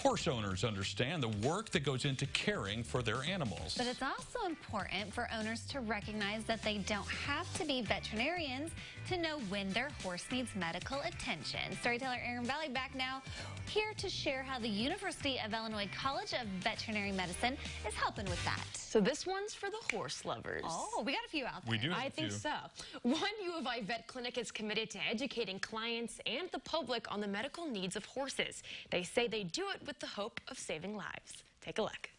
Horse owners understand the work that goes into caring for their animals. But it's also important for owners to recognize that they don't have to be veterinarians to know when their horse needs medical attention. Storyteller Erin Valle back now, here to share how the University of Illinois College of Veterinary Medicine is helping with that. So this one's for the horse lovers. Oh, we got a few out there. We do. I think so. One U of I vet clinic is committed to educating clients and the public on the medical needs of horses. They say they do it with the hope of saving lives. Take a look.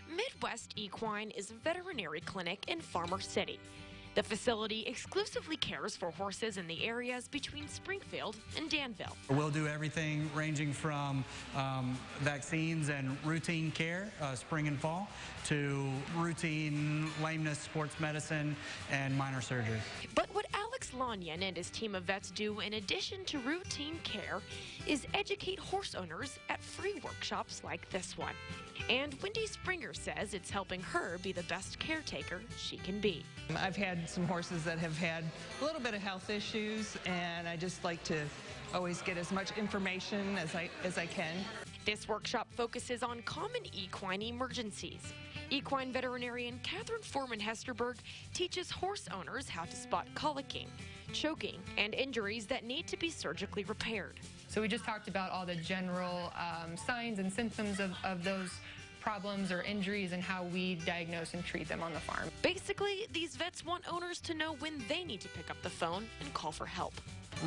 Midwest Equine is a veterinary clinic in Farmer City. The facility exclusively cares for horses in the areas between Springfield and Danville. We'll do everything ranging from vaccines and routine care, spring and fall, to routine lameness, sports medicine, and minor surgery. But what LONGION and his team of vets do in addition to routine care is educate horse owners at free workshops like this one. And Wendy Springer says it's helping her be the best caretaker she can be. I've had some horses that have had a little bit of health issues, and I just like to always get as much information as I can. This workshop focuses on common equine emergencies. Equine veterinarian Catherine Foreman-Hesterberg teaches horse owners how to spot colicking, choking, and injuries that need to be surgically repaired. So we just talked about all the general signs and symptoms of those problems or injuries and how we diagnose and treat them on the farm. Basically, these vets want owners to know when they need to pick up the phone and call for help.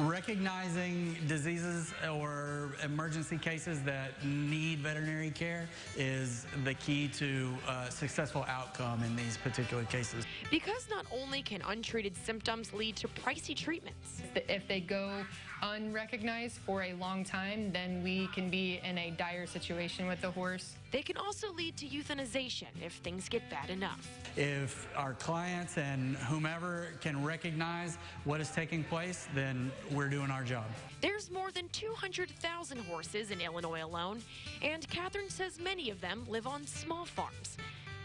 Recognizing diseases or emergency cases that need veterinary care is the key to successful outcome in these particular cases. Because not only can untreated symptoms lead to pricey treatments. If they go unrecognized for a long time, then we can be in a dire situation with the horse. They can also lead to euthanization if things get bad enough. If our clients and whomever can recognize what is taking place, then we're doing our job. There's more than 200,000 horses in Illinois alone, and Catherine says many of them live on small farms.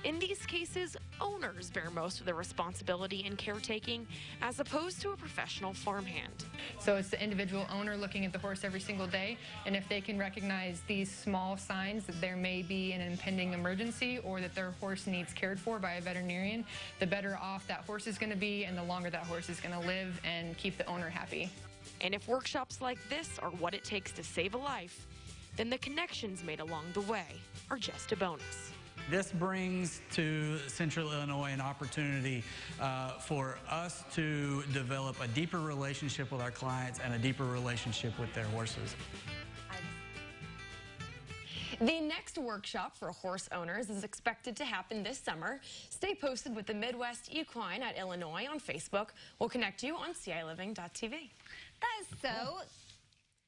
In these cases, owners bear most of the responsibility in caretaking as opposed to a professional farmhand. So it's the individual owner looking at the horse every single day, and if they can recognize these small signs that there may be an impending emergency or that their horse needs cared for by a veterinarian, the better off that horse is going to be and the longer that horse is going to live and keep the owner happy. And if workshops like this are what it takes to save a life, then the connections made along the way are just a bonus. This brings to Central Illinois an opportunity for us to develop a deeper relationship with our clients and a deeper relationship with their horses. The next workshop for horse owners is expected to happen this summer. Stay posted with the Midwest Equine at Illinois on Facebook. We'll connect you on CILIVING.tv. That is so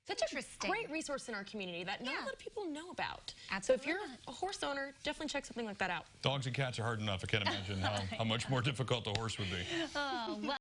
Such interesting. A great resource in our community that not a lot of people know about. Absolutely. So if you're a horse owner, definitely check something like that out. Dogs and cats are hard enough. I can't imagine how much more difficult the horse would be. Oh, well.